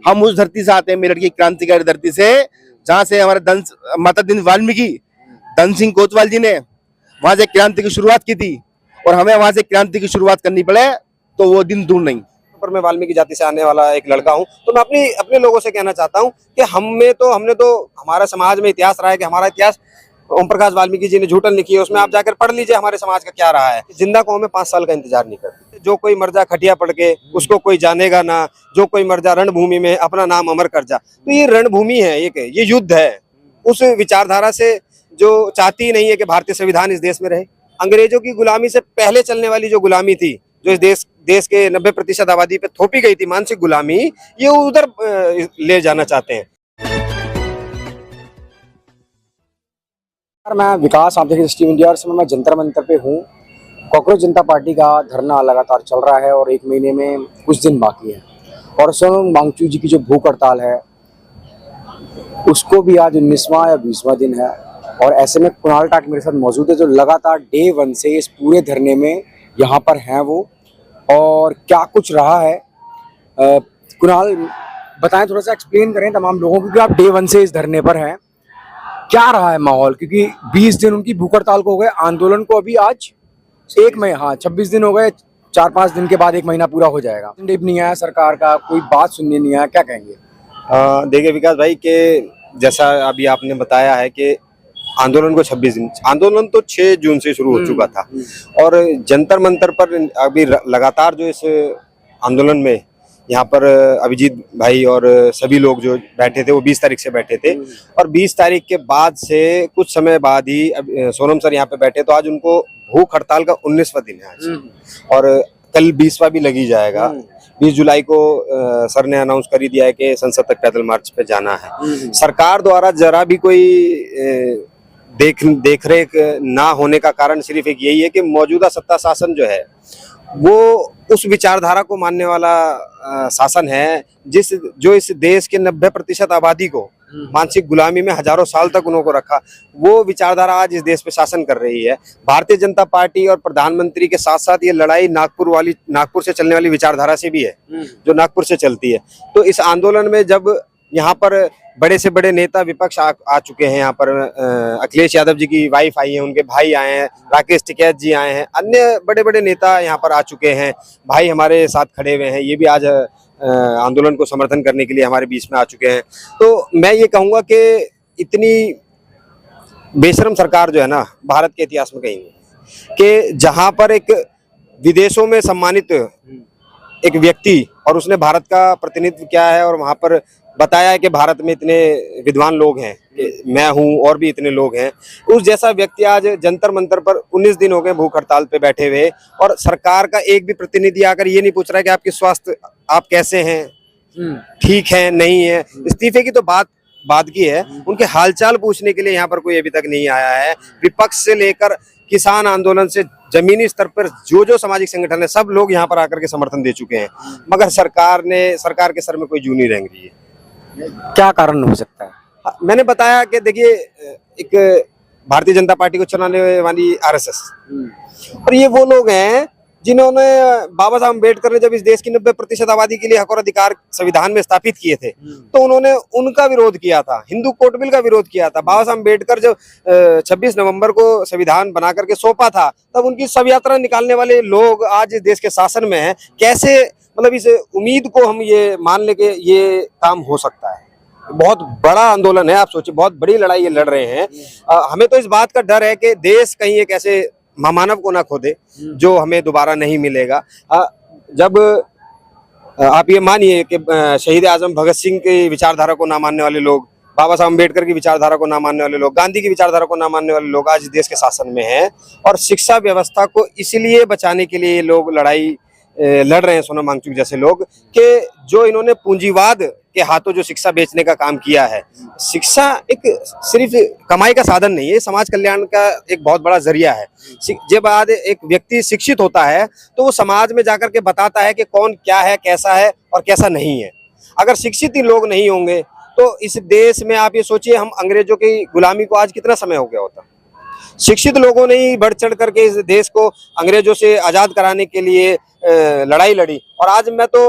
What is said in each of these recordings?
हम उस धरती से आते हैं, मेरठ की क्रांतिकारी धरती से, जहां से हमारे माता दीन वाल्मीकि, धन सिंह कोतवाल जी ने वहां से क्रांति की शुरुआत की थी, और हमें वहां से क्रांति की शुरुआत करनी पड़े तो वो दिन दूर नहीं। पर मैं वाल्मीकि जाति से आने वाला एक लड़का हूं, तो मैं अपने लोगों से कहना चाहता हूं कि हमने तो हमारा समाज में इतिहास रहा है कि हमारा इतिहास ओम प्रकाश वाल्मीकि जी ने झूठन लिखी है, उसमें आप जाकर पढ़ लीजिए हमारे समाज का क्या रहा है। जिंदा कौमें 5 साल का इंतजार नहीं करती। जो कोई मर जा खटिया पड़ के, उसको कोई जानेगा ना, जो कोई मर जा रणभूमि में अपना नाम अमर कर जा। तो ये रणभूमि है, ये युद्ध है उस विचारधारा से जो चाहती नहीं है कि भारतीय संविधान इस देश में रहे। अंग्रेजों की गुलामी से पहले चलने वाली जो गुलामी थी, जो इस देश के 90% आबादी पे थोपी गई थी मानसिक गुलामी, ये उधर ले जाना चाहते हैं। मैं विकास, आप देखिए स्टीव इंडिया, और समय मैं जंतर मंतर पे हूँ। कॉकरोच जनता पार्टी का धरना लगातार चल रहा है और 1 महीने में कुछ दिन बाकी है, और सोनम वांगचुक जी की जो भूख हड़ताल है उसको भी आज 19वां या 20वां दिन है। और ऐसे में कुणाल टाक मेरे साथ मौजूद है, जो लगातार डे 1 से इस पूरे धरने में यहाँ पर हैं वो, और क्या कुछ रहा है। कुणाल, बताएं, थोड़ा सा एक्सप्लेन करें तमाम लोगों को कि आप डे 1 से इस धरने पर हैं, क्या रहा है माहौल, क्योंकि 20 दिन उनकी भूख हड़ताल को हो गए, आंदोलन को अभी आज 26 दिन हो गए, 4-5 दिन के बाद 1 महीना पूरा हो जाएगा। नहीं आया सरकार का, कोई बात सुनने नहीं आया, क्या कहेंगे? देखिए विकास भाई, के जैसा अभी आपने बताया है कि आंदोलन को 26 दिन, आंदोलन तो 6 जून से शुरू हो चुका था, और जंतर मंतर पर अभी लगातार जो इस आंदोलन में यहाँ पर अभिजीत भाई और सभी लोग जो बैठे थे वो 20 तारीख से बैठे थे, और 20 तारीख के बाद से कुछ समय बाद ही सोनम सर यहाँ पे बैठे, तो आज उनको भूख हड़ताल का 19वां दिन है आज, और कल 20वां भी लगी जाएगा। 20 जुलाई को सर ने अनाउंस कर ही दिया है कि संसद तक पैदल मार्च पे जाना है। सरकार द्वारा जरा भी कोई देख रेख ना होने का कारण सिर्फ एक यही है कि मौजूदा सत्ता शासन जो है वो उस विचारधारा को मानने वाला शासन है जो इस देश के 90% आबादी को मानसिक गुलामी में हजारों साल तक उनको रखा। वो विचारधारा आज इस देश पे शासन कर रही है। भारतीय जनता पार्टी और प्रधानमंत्री के साथ साथ ये लड़ाई नागपुर से चलने वाली विचारधारा से भी है, जो नागपुर से चलती है। तो इस आंदोलन में जब यहाँ पर बड़े से बड़े नेता विपक्ष आ चुके हैं, यहाँ पर अखिलेश यादव जी की वाइफ आई है, उनके भाई आए हैं, राकेश टिकैत जी आए हैं, अन्य बड़े बड़े नेता यहाँ पर आ चुके हैं, भाई हमारे साथ खड़े हुए हैं, ये भी आज आंदोलन को समर्थन करने के लिए हमारे बीच में आ चुके हैं। तो मैं ये कहूँगा कि इतनी बेशरम सरकार जो है ना, भारत के इतिहास में कहीं नहीं, कि जहाँ पर एक विदेशों में सम्मानित एक व्यक्ति, और उसने भारत का प्रतिनिधित्व किया है और वहाँ पर बताया है कि भारत में इतने विद्वान लोग हैं, मैं हूं और भी इतने लोग हैं, उस जैसा व्यक्ति आज जंतर मंतर पर 19 दिन हो गए भूख हड़ताल पे बैठे हुए, और सरकार का एक भी प्रतिनिधि आकर ये नहीं पूछ रहा है कि आपके स्वास्थ्य, आप कैसे हैं, ठीक है नहीं है। इस्तीफे की तो बात की है, उनके हालचाल पूछने के लिए यहाँ पर कोई अभी तक नहीं आया है। विपक्ष से लेकर किसान आंदोलन से जमीनी स्तर पर जो सामाजिक संगठन है, सब लोग यहाँ पर आकर के समर्थन दे चुके हैं, मगर सरकार के सर में कोई जूं नहीं रेंग रही है। क्या कारण हो सकता है? मैंने बताया कि देखिए, एक भारतीय जनता पार्टी को चलाने वाली आरएसएस, और ये वो लोग हैं जिन्होंने बाबा साहब अम्बेडकर ने जब इस देश की 90% आबादी के लिए हक और अधिकार संविधान में स्थापित किए थे, तो उन्होंने उनका विरोध किया था, हिंदू कोर्ट बिल का विरोध किया था। बाबा साहब अम्बेडकर जब 26 नवंबर को संविधान बना करके सौंपा था, तब उनकी शव यात्रा निकालने वाले लोग आज इस देश के शासन में हैं। कैसे, मतलब इस उम्मीद को हम ये मान ले कि ये काम हो सकता है? बहुत बड़ा आंदोलन है, आप सोचिए, बहुत बड़ी लड़ाई ये लड़ रहे हैं। हमें तो इस बात का डर है कि देश कहीं एक ऐसे महामानव को ना खो दे जो हमें दोबारा नहीं मिलेगा। जब आप ये मानिए कि शहीद आजम भगत सिंह की विचारधारा को ना मानने वाले लोग, बाबा साहब अम्बेडकर की विचारधारा को ना मानने वाले लोग, गांधी की विचारधारा को ना मानने वाले लोग आज देश के शासन में हैं, और शिक्षा व्यवस्था को इसलिए बचाने के लिए लोग लड़ाई लड़ रहे हैं, सोनम वांगचुक जैसे लोग, कि जो इन्होंने पूंजीवाद के हाथों जो शिक्षा बेचने का काम किया है। शिक्षा एक सिर्फ कमाई का साधन नहीं है, समाज कल्याण का एक बहुत बड़ा जरिया है। जब आज एक व्यक्ति शिक्षित होता है तो वो समाज में जाकर के बताता है कि कौन क्या है, कैसा है और कैसा नहीं है। अगर शिक्षित ही लोग नहीं होंगे तो इस देश में आप ये सोचिए, हम अंग्रेजों की गुलामी को आज कितना समय हो गया होता। शिक्षित लोगों ने ही बढ़ चढ़ करके इस देश को अंग्रेजों से आजाद कराने के लिए लड़ाई लड़ी। और आज मैं तो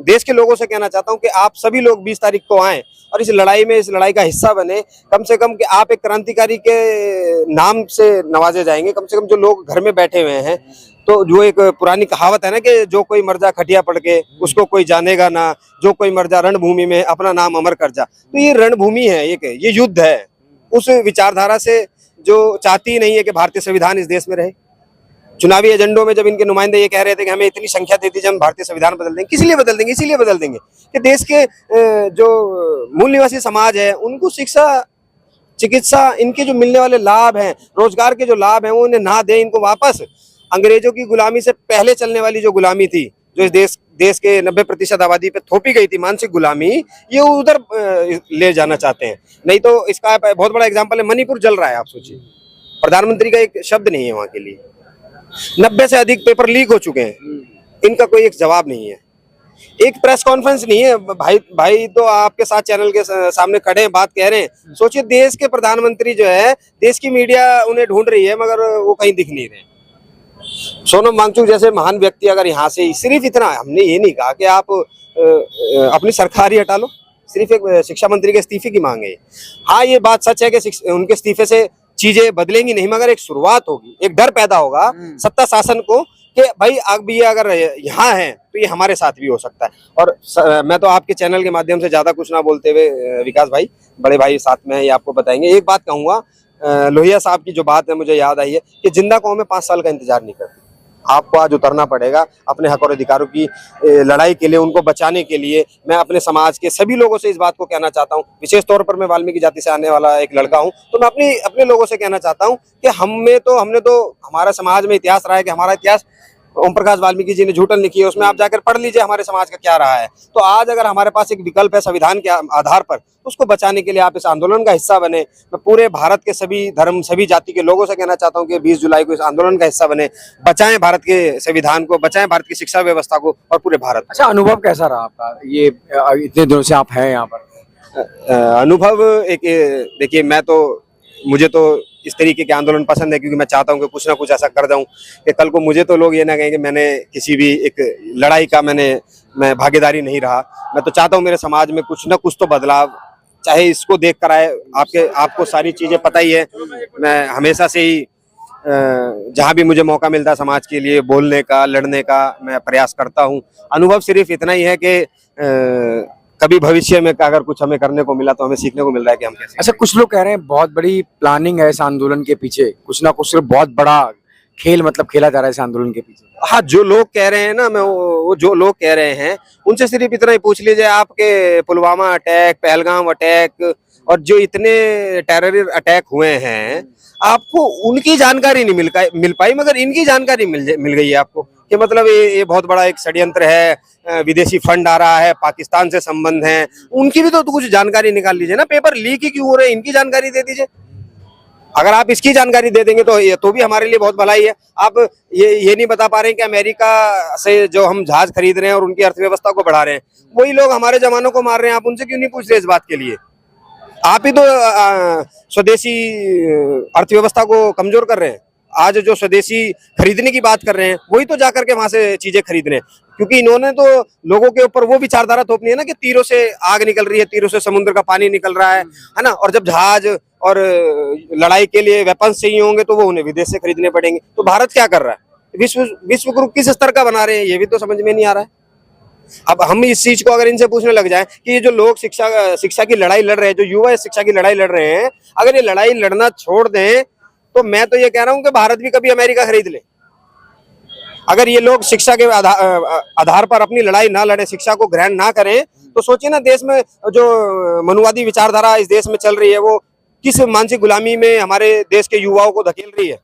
देश के लोगों से कहना चाहता हूं कि आप सभी लोग 20 तारीख को आएं और इस लड़ाई का हिस्सा बने। कम से कम कि आप एक क्रांतिकारी के नाम से नवाजे जाएंगे। कम से कम जो लोग घर में बैठे हुए हैं, तो जो एक पुरानी कहावत है ना कि जो कोई मर जा खटिया पड़ के उसको कोई जानेगा ना, जो कोई मर जा रणभूमि में अपना नाम अमर कर जा। तो ये रणभूमि है, ये युद्ध है उस विचारधारा से जो चाहती नहीं है कि भारतीय संविधान इस देश में रहे। चुनावी एजेंडों में जब इनके नुमाइंदे ये कह रहे थे कि हमें इतनी संख्या दे दीजिए, हम भारतीय संविधान बदल देंगे। किस लिए बदल देंगे? इसीलिए बदल देंगे कि देश के जो मूल निवासी समाज है उनको शिक्षा, चिकित्सा, इनके जो मिलने वाले लाभ हैं, रोजगार के जो लाभ हैं, वो उन्हें ना दे। इनको वापस अंग्रेजों की गुलामी से पहले चलने वाली जो गुलामी थी, जो इस देश के 90% आबादी पे थोपी गई थी मानसिक गुलामी, ये उधर ले जाना चाहते हैं। नहीं तो इसका बहुत बड़ा एग्जाम्पल है, मणिपुर जल रहा है। आप सोचिए, प्रधानमंत्री का एक शब्द नहीं है वहां के लिए। 90 से अधिक पेपर लीक हो चुके हैं, इनका कोई एक जवाब नहीं है, एक प्रेस कॉन्फ्रेंस नहीं है। भाई तो आपके साथ चैनल के सामने खड़े हैं, बात कह रहे हैं। सोचिए, देश के प्रधानमंत्री जो है, देश की मीडिया उन्हें ढूंढ रही है मगर वो कहीं दिख नहीं रहे। सोनम वांगचुक जैसे महान व्यक्ति अगर यहाँ से सिर्फ इतना, हमने ये नहीं कहा कि आप अपनी सरकार ही हटा लो, सिर्फ एक शिक्षा मंत्री के इस्तीफे की मांग है। हाँ, ये बात सच है कि उनके इस्तीफे से चीजें बदलेंगी नहीं, मगर एक शुरुआत होगी, एक डर पैदा होगा सत्ता शासन को कि भाई अब ये अगर यहाँ है तो ये हमारे साथ भी हो सकता है। और मैं तो आपके चैनल के माध्यम से ज्यादा कुछ ना बोलते हुए, विकास भाई बड़े भाई साथ में है, ये आपको बताएंगे। एक बात कहूंगा, लोहिया साहब की जो बात है मुझे याद आई है कि जिंदा कौमें 5 साल का इंतजार नहीं करती। आपको आज उतरना पड़ेगा अपने हक और अधिकारों की लड़ाई के लिए, उनको बचाने के लिए। मैं अपने समाज के सभी लोगों से इस बात को कहना चाहता हूं, विशेष तौर पर मैं वाल्मीकि जाति से आने वाला एक लड़का हूं, तो मैं अपने लोगों से कहना चाहता हूं कि हमने तो हमारा समाज में इतिहास रहा है कि हमारा इतिहास ओम प्रकाश वाल्मीकि जी ने झूठन लिखी है, उसमें आप जाकर पढ़ लीजिए हमारे समाज का क्या रहा है। तो आज अगर हमारे पास एक विकल्प है संविधान के आधार पर, उसको बचाने के लिए आप इस आंदोलन का हिस्सा बने। मैं पूरे भारत के सभी धर्म, सभी जाति के लोगों से कहना चाहता हूँ कि 20 जुलाई को इस आंदोलन का हिस्सा बने, बचाएं भारत के संविधान को, बचाएं भारत की शिक्षा व्यवस्था को और पूरे भारत। अच्छा, अनुभव कैसा रहा आपका, ये इतने दिनों से आप हैं यहाँ पर? अनुभव एक, देखिए मुझे तो इस तरीके के आंदोलन पसंद है, क्योंकि मैं चाहता हूं कि कुछ ना कुछ ऐसा कर दूं कि कल को मुझे तो लोग ये ना कहें कि मैंने किसी भी एक लड़ाई का मैं भागीदारी नहीं रहा। मैं तो चाहता हूं मेरे समाज में कुछ ना कुछ तो बदलाव, चाहे इसको देख कर आए। आपको सारी चीजें पता ही है, मैं हमेशा से ही जहां भी मुझे मौका मिलता है समाज के लिए बोलने का, लड़ने का मैं प्रयास करता हूं। अनुभव सिर्फ इतना ही है कि कभी भविष्य में अगर कुछ हमें करने को मिला तो हमें सीखने को मिल रहा है कि हम कैसे। अच्छा, कुछ लोग कह रहे हैं बहुत बड़ी प्लानिंग है इस आंदोलन के पीछे, कुछ ना कुछ सिर्फ बहुत बड़ा खेल मतलब खेला जा रहा है इस आंदोलन के पीछे। हाँ, जो लोग कह रहे हैं ना, वो जो लोग कह रहे हैं उनसे सिर्फ इतना ही पूछ लीजिए, आपके पुलवामा अटैक, पहलगाम अटैक और जो इतने टेरर अटैक हुए हैं, आपको उनकी जानकारी नहीं मिल पाई, मगर इनकी जानकारी मिल गई है आपको कि मतलब ये बहुत बड़ा एक षड्यंत्र है, विदेशी फंड आ रहा है, पाकिस्तान से संबंध है। उनकी भी तो कुछ जानकारी निकाल लीजिए ना, पेपर लीक ही क्यों हो रहे हैं, इनकी जानकारी दे दीजिए। अगर आप इसकी जानकारी दे देंगे तो ये तो भी हमारे लिए बहुत भलाई है। आप ये नहीं बता पा रहे हैं कि अमेरिका से जो हम जहाज खरीद रहे हैं और उनकी अर्थव्यवस्था को बढ़ा रहे हैं, वही लोग हमारे जवानों को मार रहे हैं। आप उनसे क्यों नहीं पूछ रहे इस बात के लिए? आप ही तो स्वदेशी अर्थव्यवस्था को कमजोर कर रहे हैं। आज जो स्वदेशी खरीदने की बात कर रहे हैं, वही तो जाकर के वहां से चीजें खरीद रहे हैं, क्योंकि इन्होंने तो लोगों के ऊपर वो विचारधारा थोपनी है ना कि तीरों से आग निकल रही है, तीरों से समुद्र का पानी निकल रहा है ना। और जब जहाज और लड़ाई के लिए वेपन्स चाहिए होंगे तो वो उन्हें विदेश से खरीदने पड़ेंगे। तो भारत क्या कर रहा है? विश्व गुरु किस स्तर का बना रहे हैं, ये भी तो समझ में नहीं आ रहा है। अब हम इस चीज को अगर इनसे पूछने लग जाएं कि ये जो लोग शिक्षा की लड़ाई लड़ रहे हैं, जो युवा शिक्षा की लड़ाई लड़ रहे हैं, अगर ये लड़ाई लड़ना छोड़ दें तो मैं तो ये कह रहा हूं कि भारत भी कभी अमेरिका खरीद ले। अगर ये लोग शिक्षा के आधार पर अपनी लड़ाई ना लड़े, शिक्षा को ग्रहण ना करें, तो सोचिए ना, देश में जो मनुवादी विचारधारा इस देश में चल रही है, वो किस मानसिक गुलामी में हमारे देश के युवाओं को धकेल रही है।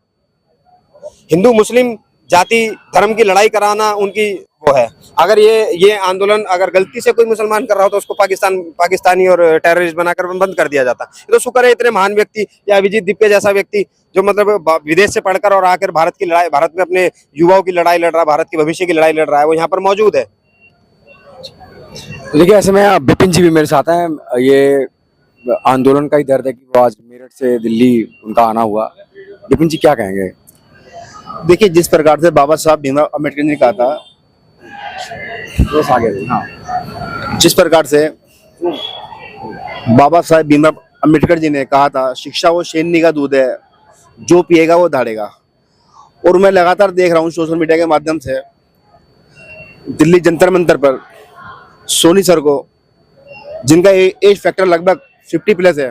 हिंदू मुस्लिम जाति धर्म की लड़ाई कराना उनकी वो है। अगर ये आंदोलन अगर गलती से कोई मुसलमान कर रहा हो तो उसको पाकिस्तानी और टेररिस्ट बनाकर बंद कर दिया जाता। तो शुक्र है इतने महान व्यक्ति या अभिजीत दीपके जैसा व्यक्ति जो मतलब विदेश से पढ़कर और आकर भारत में अपने युवाओं की लड़ाई लड़ रहा है, भारत के भविष्य की लड़ाई लड़ रहा है, वो यहाँ पर मौजूद है। देखिए, ऐसे में बिपिन जी भी मेरे साथ हैं। ये आंदोलन का ही दर्द है कि वो आज मेरठ से दिल्ली उनका आना हुआ, विपिन जी क्या कहेंगे? देखिए, जिस प्रकार से बाबा साहब भीमराव अम्बेडकर ने कहा था, बस आगे रहिए। हाँ। जिस प्रकार से बाबा साहब भीमराव अम्बेडकर जी ने कहा था, शिक्षा वो शेरनी का दूध है, जो पिएगा वो दहाड़ेगा। और मैं लगातार देख रहा हूँ सोशल मीडिया के माध्यम से दिल्ली जंतर मंतर पर सोनी सर को, जिनका एज फैक्टर लगभग 50 प्लस है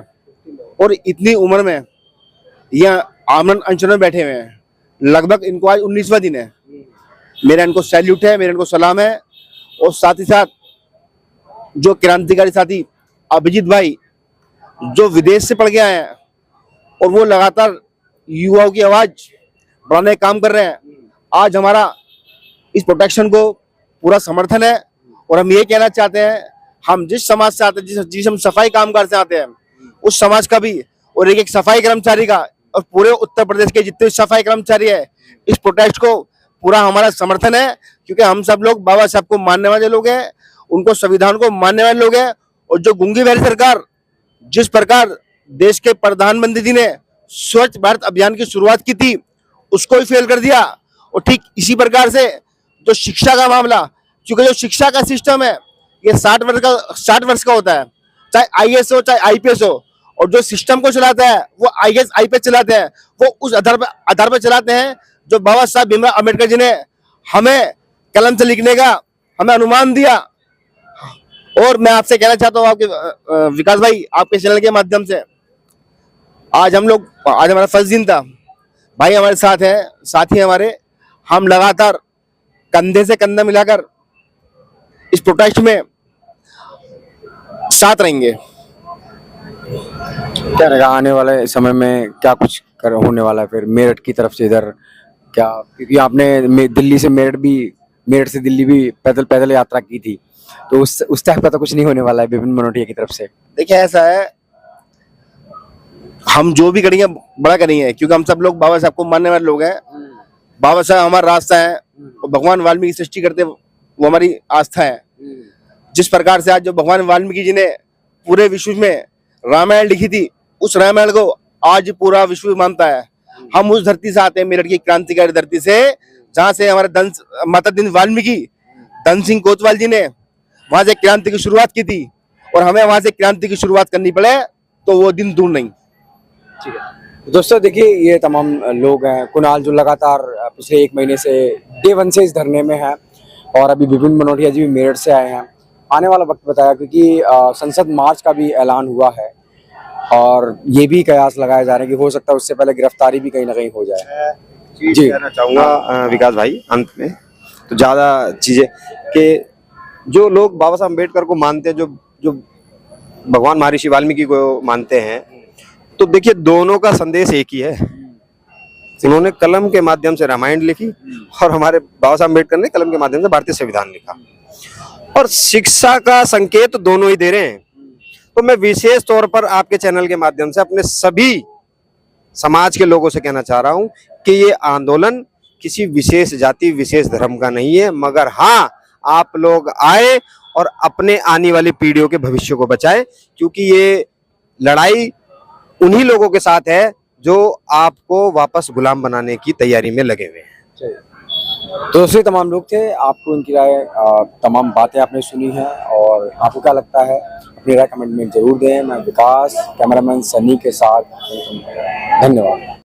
और इतनी उम्र में यह आमरण अनशन में बैठे हुए हैं, लगभग इनको आज 19वां दिन है। मेरा इनको सैल्यूट है, मेरा इनको सलाम है। और साथ ही साथ जो क्रांतिकारी साथी अभिजीत भाई, जो विदेश से पढ़ के आए हैं और वो लगातार युवाओं की आवाज बढ़ाने का काम कर रहे हैं, आज हमारा इस प्रोटेक्शन को पूरा समर्थन है। और हम ये कहना चाहते हैं, हम जिस समाज से आते हैं, जिस हम सफाई कामगार से आते हैं, उस समाज का भी और एक सफाई कर्मचारी का और पूरे उत्तर प्रदेश के जितने सफाई कर्मचारी है, इस प्रोटेस्ट को पूरा हमारा समर्थन है। क्योंकि हम सब लोग बाबा साहब को मानने वाले लोग हैं, उनको संविधान को मानने वाले लोग हैं। और जो गूंगी बहरी सरकार जिस प्रकार देश के प्रधानमंत्री जी ने स्वच्छ भारत अभियान की शुरुआत की थी, उसको भी फेल कर दिया। और ठीक इसी प्रकार से जो शिक्षा का मामला, क्योंकि जो शिक्षा का सिस्टम है ये 60 वर्ष का होता है, चाहे आईएएस हो चाहे आईपीएस हो। और जो सिस्टम को चलाता है वो आईएएस आईपीएस चलाते हैं, वो उस आधार पर चलाते हैं जो बाबा साहब भीमराव अम्बेडकर जी ने हमें कलम से लिखने का हमें अनुमान दिया। और मैं आपसे कहना चाहता हूँ, आपके विकास भाई, आपके चैनल के माध्यम से, आज हमारा फर्स्ट दिन था, भाई हमारे साथ है, साथी हमारे, हम लगातार कंधे से कंधा मिलाकर इस प्रोटेस्ट में साथ रहेंगे। क्या रहेगा आने वाले समय में, क्या कुछ होने वाला है फिर मेरठ की तरफ से इधर क्या? क्योंकि आपने दिल्ली से मेरठ से दिल्ली भी पैदल यात्रा की थी, तो उस टाइप का तो कुछ नहीं होने वाला है विपिन मनोटिया की तरफ से? देखिए, ऐसा है, हम जो भी करेंगे बड़ा करेंगे, क्योंकि हम सब लोग बाबा साहब को मानने वाले लोग हैं। बाबा साहब हमारा रास्ता है और भगवान वाल्मीकि सृष्टि करते वो हमारी आस्था है। जिस प्रकार से आज जो भगवान वाल्मीकि जी ने पूरे विश्व में रामायण लिखी थी, उस रामायण को आज पूरा विश्व मानता है। हम उस धरती से आते हैं, मेरठ की क्रांतिकारी धरती से, जहाँ से हमारे माता दीन वाल्मीकि धन सिंह कोतवाल जी ने वहां से क्रांति की शुरुआत की थी। और हमें वहां से क्रांति की शुरुआत करनी पड़े तो वो दिन दूर नहीं। ठीक है दोस्तों, देखिए ये तमाम लोग हैं, कुणाल जो लगातार पिछले 1 महीने से डे 1 से इस धरने में है, और अभी विपिन मनोटिया जी भी मेरठ से आए हैं। आने वाला वक्त बताया, क्योंकि संसद मार्च का भी ऐलान हुआ है और ये भी कयास लगाए जा रहे हैं कि हो सकता है उससे पहले गिरफ्तारी भी कहीं ना कहीं हो जाए। जी कहना चाहूँगा विकास भाई अंत में, तो ज़्यादा चीज़ें कि जो लोग बाबा साहब अम्बेडकर को मानते हैं, जो भगवान महर्षि वाल्मीकि को मानते हैं, तो देखिए दोनों का संदेश एक ही है। उन्होंने कलम के माध्यम से रामायण लिखी और हमारे बाबा साहब अम्बेडकर ने कलम के माध्यम से भारतीय संविधान लिखा, और शिक्षा का संकेत दोनों ही दे रहे हैं। तो मैं विशेष तौर पर आपके चैनल के माध्यम से अपने सभी समाज के लोगों से कहना चाह रहा हूं कि ये आंदोलन किसी विशेष जाति विशेष धर्म का नहीं है, मगर हाँ, आप लोग आए और अपने आने वाली पीढ़ियों के भविष्य को बचाए, क्योंकि ये लड़ाई उन्हीं लोगों के साथ है जो आपको वापस गुलाम बनाने की तैयारी में लगे हुए हैं। तो दोस्तों तमाम लोग थे, आपको इनकी राय, तमाम बातें आपने सुनी हैं, और आपको क्या लगता है अपनी राय कमेंट में जरूर दें। मैं विकास, कैमरामैन सनी के साथ, धन्यवाद।